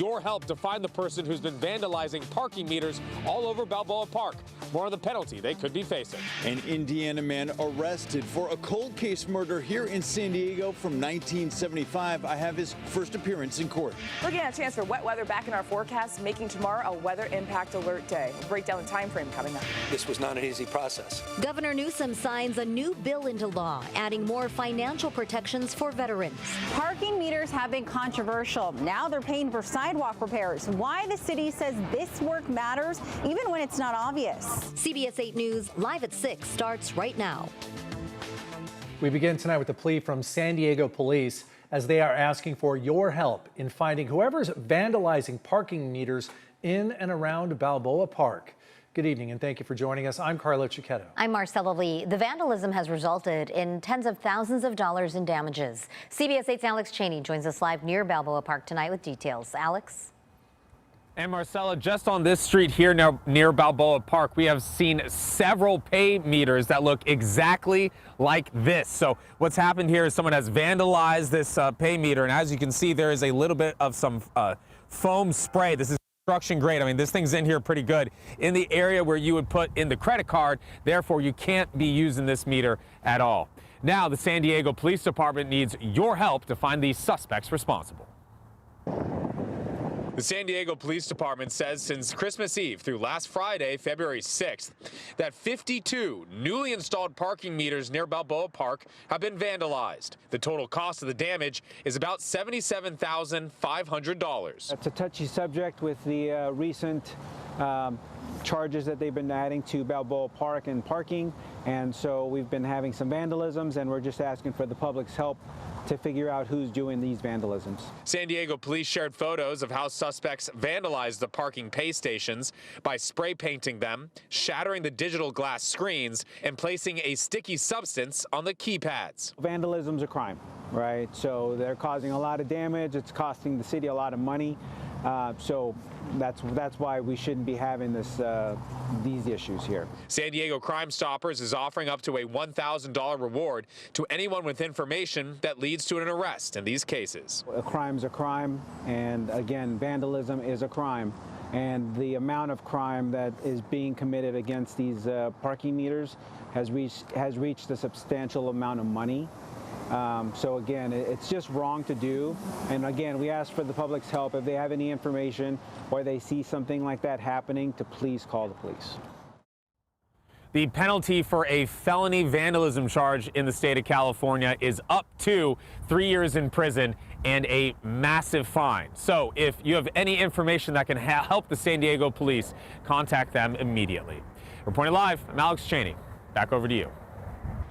your help to find the person who's been vandalizing parking meters all over Balboa Park. More on the penalty they could be facing. An Indiana man arrested for a cold case murder here in San Diego from 1975. I have his first appearance in court. Looking at a chance for wet weather back in our forecast, making tomorrow a weather impact alert day. We'll break down the time frame coming up. This was not an easy process. Governor Newsom signs a new bill into law, adding more financial protections for veterans. Parking meters have been controversial. Now they're paying for sidewalk repairs. Why the city says this work matters, even when it's not obvious. CBS 8 News, live at 6, starts right now. We begin tonight with a plea from San Diego police as they are asking for your help in finding whoever's vandalizing parking meters in and around Balboa Park. Good evening and thank you for joining us. I'm Carlo Cicchetto. I'm Marcella Lee. The vandalism has resulted in tens of thousands of dollars in damages. CBS 8's Alex Cheney joins us live near Balboa Park tonight with details. Alex? And Marcella, just on this street here near Balboa Park, we have seen several pay meters that look exactly like this. So what's happened here is someone has vandalized this pay meter, and as you can see, there is a little bit of some foam spray. This is construction grade. I mean, this thing's in here pretty good in the area where you would put in the credit card. Therefore, you can't be using this meter at all. Now, the San Diego Police Department needs your help to find these suspects responsible. The San Diego Police Department says since Christmas Eve through last Friday, February 6th, that 52 newly installed parking meters near Balboa Park have been vandalized. The total cost of the damage is about $77,500. It's a touchy subject with the recent charges that they've been adding to Balboa Park and parking, and so we've been having some vandalisms, and we're just asking for the public's help to figure out who's doing these vandalisms. San Diego police shared photos of how suspects vandalized the parking pay stations by spray painting them, shattering the digital glass screens, and placing a sticky substance on the keypads. Vandalism's a crime, right? So they're causing a lot of damage. It's costing the city a lot of money. So that's why we shouldn't be having these issues here. San Diego Crime Stoppers is offering up to a $1,000 reward to anyone with information that leads to an arrest in these cases. A crime's a crime, and again, vandalism is a crime. And the amount of crime that is being committed against these parking meters has reached a substantial amount of money. So again, it's just wrong to do. And again, we ask for the public's help. If they have any information or they see something like that happening, to please call the police. The penalty for a felony vandalism charge in the state of California is up to 3 years in prison and a massive fine. So if you have any information that can help the San Diego police, contact them immediately. Reporting live, I'm Alex Cheney. Back over to you.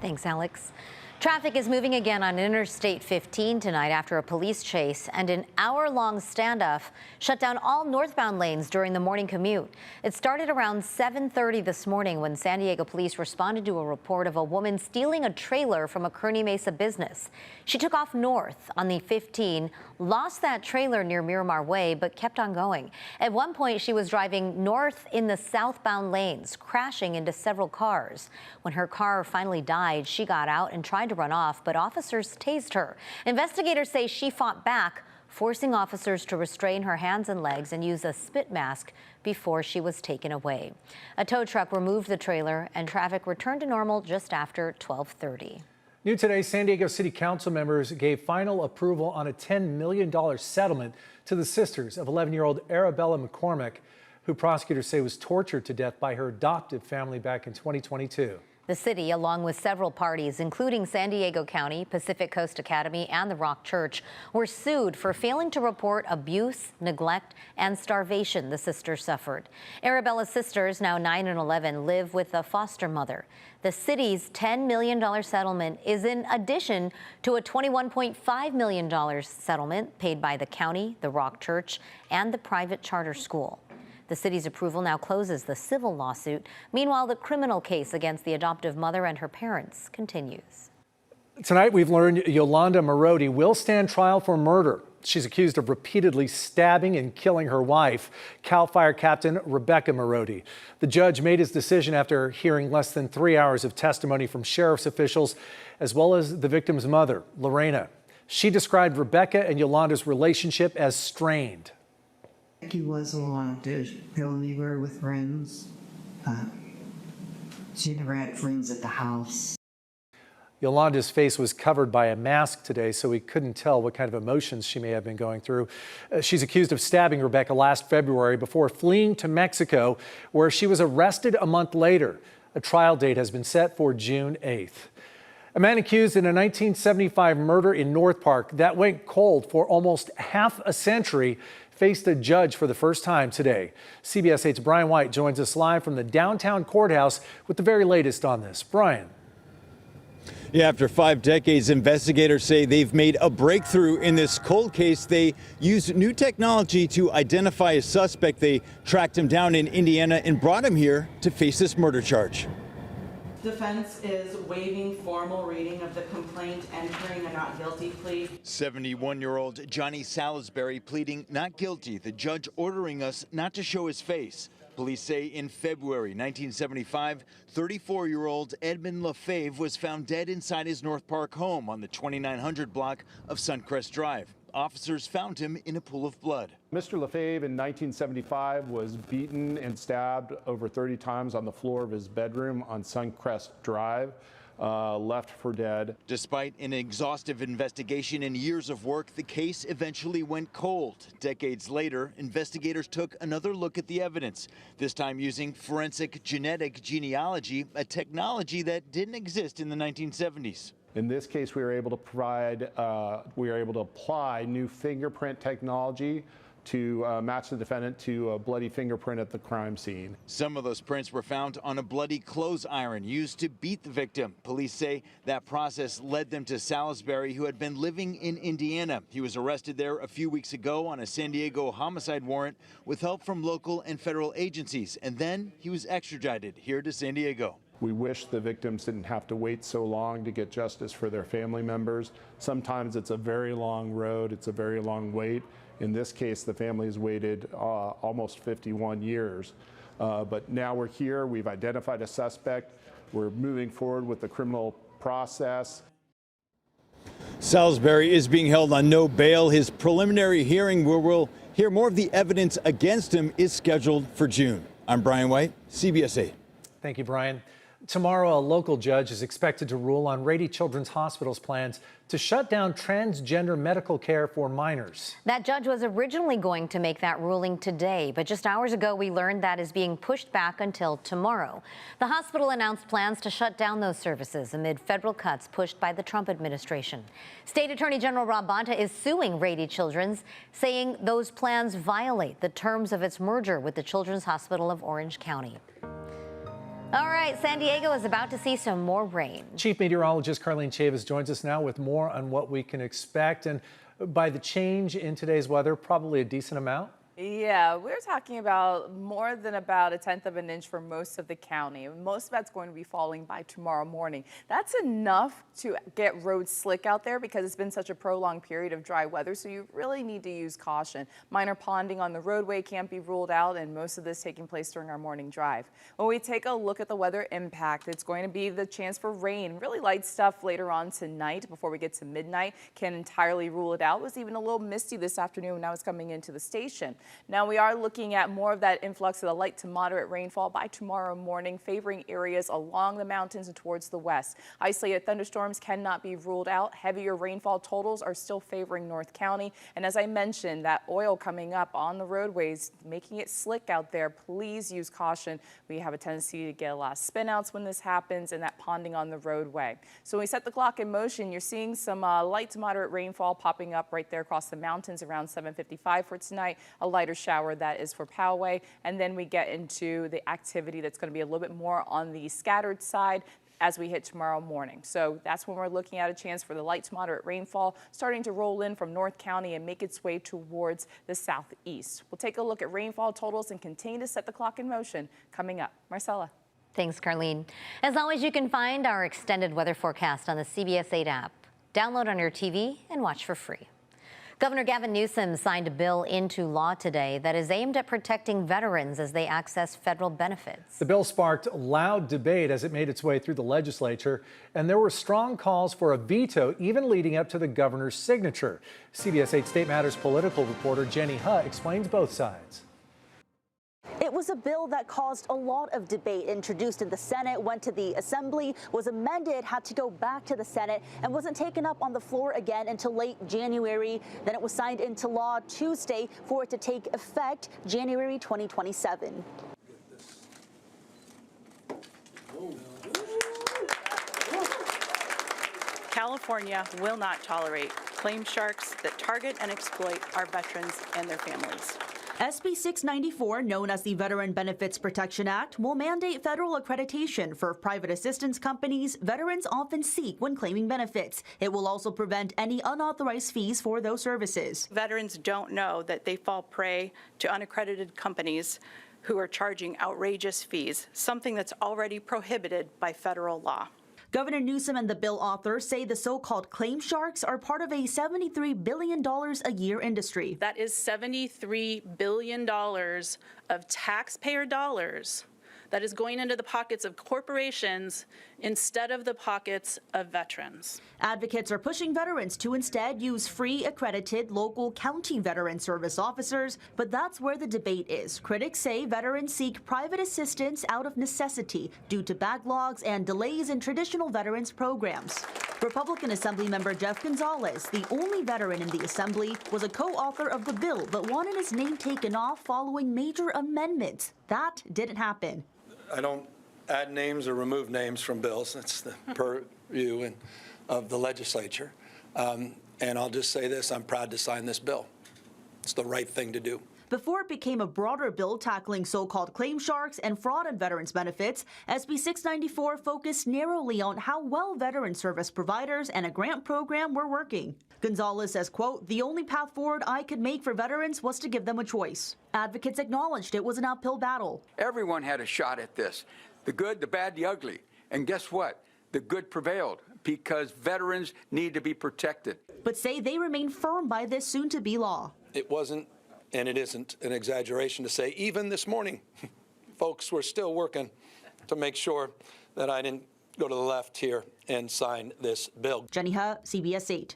Thanks, Alex. Traffic is moving again on Interstate 15 tonight after a police chase and an hour-long standoff shut down all northbound lanes during the morning commute. It started around 7:30 this morning when San Diego police responded to a report of a woman stealing a trailer from a Kearny Mesa business. She took off north on the 15, lost that trailer near Miramar Way, but kept on going. At one point, she was driving north in the southbound lanes, crashing into several cars. When her car finally died, she got out and tried to run off, but officers tased her. Investigators say she fought back, forcing officers to restrain her hands and legs and use a spit mask before she was taken away. A tow truck removed the trailer and traffic returned to normal just after 12:30. New today, San Diego City Council members gave final approval on a $10 million settlement to the sisters of 11-year-old Arabella McCormick, who prosecutors say was tortured to death by her adoptive family back in 2022. The city, along with several parties, including San Diego County, Pacific Coast Academy, and the Rock Church, were sued for failing to report abuse, neglect, and starvation the sisters suffered. Arabella's sisters, now 9 and 11, live with a foster mother. The city's $10 million settlement is in addition to a $21.5 million settlement paid by the county, the Rock Church, and the private charter school. The city's approval now closes the civil lawsuit. Meanwhile, the criminal case against the adoptive mother and her parents continues. Tonight, we've learned Yolanda Marodi will stand trial for murder. She's accused of repeatedly stabbing and killing her wife, CAL FIRE Captain Rebecca Marodi. The judge made his decision after hearing less than 3 hours of testimony from sheriff's officials, as well as the victim's mother, Lorena. She described Rebecca and Yolanda's relationship as strained. He wasn't allowed to go anywhere with friends. She never had friends at the house. Yolanda's face was covered by a mask today, so we couldn't tell what kind of emotions she may have been going through. She's accused of stabbing Rebecca last February before fleeing to Mexico, where she was arrested a month later. A trial date has been set for June 8th. A man accused in a 1975 murder in North Park that went cold for almost half a century faced a judge for the first time today. CBS 8's Brian White joins us live from the downtown courthouse with the very latest on this. Brian. Yeah, after 5 decades, investigators say they've made a breakthrough in this cold case. They used new technology to identify a suspect. They tracked him down in Indiana and brought him here to face this murder charge. Defense is waiving formal reading of the complaint, entering a not guilty plea. 71-year-old Johnny Salisbury pleading not guilty, the judge ordering us not to show his face. Police say in February 1975, 34-year-old Edmund LaFave was found dead inside his North Park home on the 2900 block of Suncrest Drive. Officers found him in a pool of blood. Mr. LaFave in 1975 was beaten and stabbed over 30 times on the floor of his bedroom on Suncrest Drive. Left for dead. Despite an exhaustive investigation and years of work, the case eventually went cold. Decades later, investigators took another look at the evidence, this time using forensic genetic genealogy, a technology that didn't exist in the 1970s. In this case, we were able to apply new fingerprint technology to match the defendant to a bloody fingerprint at the crime scene. Some of those prints were found on a bloody clothes iron used to beat the victim. Police say that process led them to Salisbury, who had been living in Indiana. He was arrested there a few weeks ago on a San Diego homicide warrant with help from local and federal agencies, and then he was extradited here to San Diego. We wish the victims didn't have to wait so long to get justice for their family members. Sometimes it's a very long road, it's a very long wait. In this case, the family has waited almost 51 years. But now we're here, we've identified a suspect, we're moving forward with the criminal process. Salisbury is being held on no bail. His preliminary hearing, where we'll hear more of the evidence against him, is scheduled for June. I'm Brian White, CBS 8. Thank you, Brian. Tomorrow, a local judge is expected to rule on Rady Children's Hospital's plans to shut down transgender medical care for minors. That judge was originally going to make that ruling today, but just hours ago we learned that is being pushed back until tomorrow. The hospital announced plans to shut down those services amid federal cuts pushed by the Trump administration. State Attorney General Rob Bonta is suing Rady Children's, saying those plans violate the terms of its merger with the Children's Hospital of Orange County. All right, San Diego is about to see some more rain. Chief Meteorologist Carlene Chavis joins us now with more on what we can expect. And by the change in today's weather, probably a decent amount. Yeah, we're talking about more than about 1/10 of an inch for most of the county. Most of that's going to be falling by tomorrow morning. That's enough to get roads slick out there because it's been such a prolonged period of dry weather, so you really need to use caution. Minor ponding on the roadway can't be ruled out, and most of this taking place during our morning drive. When we take a look at the weather impact, it's going to be the chance for rain, really light stuff later on tonight before we get to midnight. Can't entirely rule it out. It was even a little misty this afternoon when I was coming into the station. Now we are looking at more of that influx of the light to moderate rainfall by tomorrow morning, favoring areas along the mountains and towards the west. Isolated thunderstorms cannot be ruled out. Heavier rainfall totals are still favoring North County. And as I mentioned, that oil coming up on the roadways, making it slick out there. Please use caution. We have a tendency to get a lot of spinouts when this happens and that ponding on the roadway. So when we set the clock in motion, you're seeing some light to moderate rainfall popping up right there across the mountains around 7:55 for tonight. A lighter shower that is for Poway, and then we get into the activity that's going to be a little bit more on the scattered side as we hit tomorrow morning. So that's when we're looking at a chance for the light to moderate rainfall starting to roll in from North County and make its way towards the southeast. We'll take a look at rainfall totals and continue to set the clock in motion coming up. Marcella. Thanks, Carlene. As always, you can find our extended weather forecast on the CBS 8 app. Download on your TV and watch for free. Governor Gavin Newsom signed a bill into law today that is aimed at protecting veterans as they access federal benefits. The bill sparked loud debate as it made its way through the legislature, and there were strong calls for a veto even leading up to the governor's signature. CBS 8 State Matters political reporter Jenny Hutt explains both sides. It was a bill that caused a lot of debate. Introduced in the Senate, went to the Assembly, was amended, had to go back to the Senate, and wasn't taken up on the floor again until late January. Then it was signed into law Tuesday for it to take effect January 2027. California will not tolerate claim sharks that target and exploit our veterans and their families. SB 694, known as the Veteran Benefits Protection Act, will mandate federal accreditation for private assistance companies veterans often seek when claiming benefits. It will also prevent any unauthorized fees for those services. Veterans don't know that they fall prey to unaccredited companies who are charging outrageous fees, something that's already prohibited by federal law. Governor Newsom and the bill authors say the so-called claim sharks are part of a $73 billion a year industry. That is $73 billion of taxpayer dollars that is going into the pockets of corporations instead of the pockets of veterans. Advocates are pushing veterans to instead use free accredited local county veteran service officers, but that's where the debate is. Critics say veterans seek private assistance out of necessity due to backlogs and delays in traditional veterans programs. Republican Assemblymember Jeff Gonzalez, the only veteran in the Assembly, was a co-author of the bill but wanted his name taken off following major amendments. That didn't happen. I don't add names or remove names from bills. That's the purview of the legislature. And I'll just say this, I'm proud to sign this bill. It's the right thing to do. Before it became a broader bill tackling so-called claim sharks and fraud on veterans benefits, SB 694 focused narrowly on how well veteran service providers and a grant program were working. Gonzalez says, quote, "The only path forward I could make for veterans was to give them a choice." Advocates acknowledged it was an uphill battle. Everyone had a shot at this. The good, the bad, the ugly. And guess what? The good prevailed because veterans need to be protected. But say they remain firm by this soon-to-be law. It wasn't, and it isn't, an exaggeration to say even this morning, folks were still working to make sure that I didn't go to the left here and sign this bill. Jenny Hutt, CBS 8.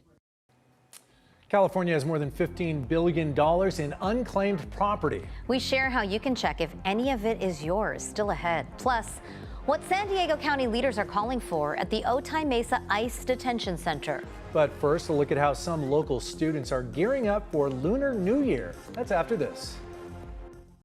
California has more than $15 billion in unclaimed property. We share how you can check if any of it is yours. Still ahead. Plus, what San Diego County leaders are calling for at the Otay Mesa ICE Detention Center. But first, a look at how some local students are gearing up for Lunar New Year. That's after this.